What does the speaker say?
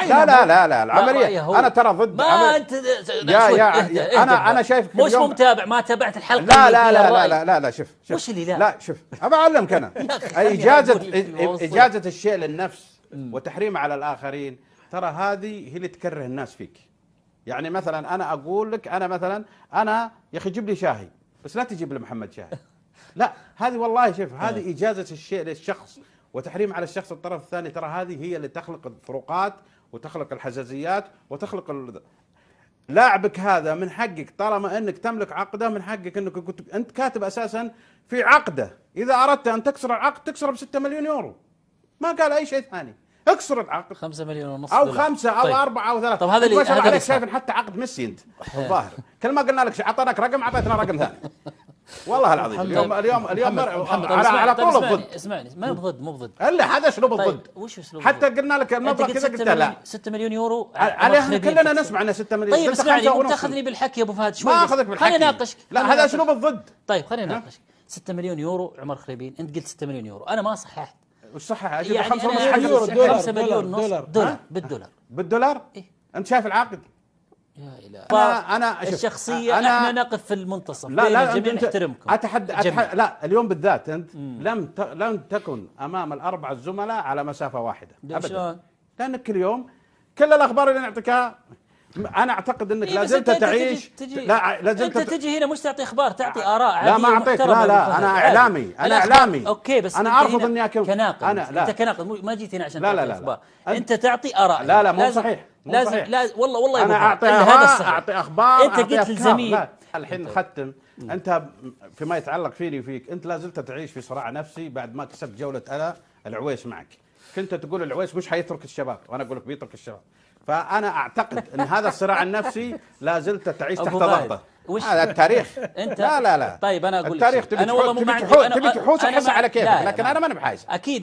لا لا لا لا العمليه انا ترى ضد ما انت انا شايفك مش متابع، ما تابعت الحلقه. لا لا لا لا لا لا شوف وش اللي لا شوف ابى اعلمك انا اجازه الشيء للنفس وتحريمه على الاخرين، ترى هذه هي اللي تكره الناس فيك. يعني مثلا انا اقول لك انا يا اخي جيب لي شاهي، بس لا تجيب لي محمد شاهي. لا هذه والله شوف هذه اجازه الشيء للشخص وتحريم على الشخص الطرف الثاني، ترى هذه هي اللي تخلق الفروقات وتخلق الحزازيات وتخلق لاعبك هذا من حقك طالما انك تملك عقده، من حقك انك انت كاتب اساسا في عقده اذا اردت ان تكسر العقد تكسره ب 6 مليون يورو، ما قال اي شيء ثاني، اكسر العقد 5 مليون ونص او 5 او 4 او 3. طب هذا اللي عليك شايف حتى عقد ميسي انت الظاهر كل ما قلنا لك اعطيناك رقم اعطيتنا رقم ثاني. والله العظيم اليوم على طول الضد. اسمعني ما بضد مو بضد الا هذا اسلوب الضد. وش اسلوب حتى قلنا لك المبلغ كذا قلت لا 6 مليون يورو عليها كلنا نسمع انه 6 مليون. طيب اسمعني مو تاخذني بالحكي يا ابو فهد شوي، ما اخذك بالحكي خليني اناقشك. لا هذا اسلوب الضد. طيب خليني اناقشك. 6 مليون يورو عمر خريبين، انت قلت 6 مليون يورو، انا ما صححت. وش صحح؟ اجيب يعني 5 ونص يورو 5 مليون ونص دولار بالدولار. إيه؟ انت شايف العقد؟ يا إله. أنا الشخصية احنا نقف في المنتصف لا بين لا الجميع نحترمكم. لا اليوم بالذات انت لم تكن امام الاربع الزملاء على مسافة واحدة ابدا، لانك كل يوم كل الاخبار اللي نعطيكها انا اعتقد انك لا زلت تعيش. لا انت تجي هنا مش تعطي اخبار، تعطي اراء عاديه. لا ما اعطيك، لا انا اعلامي اوكي، بس انا ارفض اني اكون كناقد. انت كناقد ما جيت هنا عشان تعطي اخبار، انت تعطي اراء. لا مو صحيح، لازم والله انا اعطي اراء اعطي اخبار. انت قلت للزميل الحين نختم. انت فيما يتعلق فيني وفيك انت لا زلت تعيش في صراع نفسي بعد ما كسبت جوله العويس معك. كنت تقول العويس مش حيترك الشباب وانا اقول لك بيترك الشباب. فأنا أعتقد أن هذا الصراع النفسي لا زلت تعيش تحت ضغطه. هذا التاريخ. أنت لا طيب أنا أقول لك التاريخ تبي تحوس تحس على كيفك، لكن أنا ما بحايز. أكيد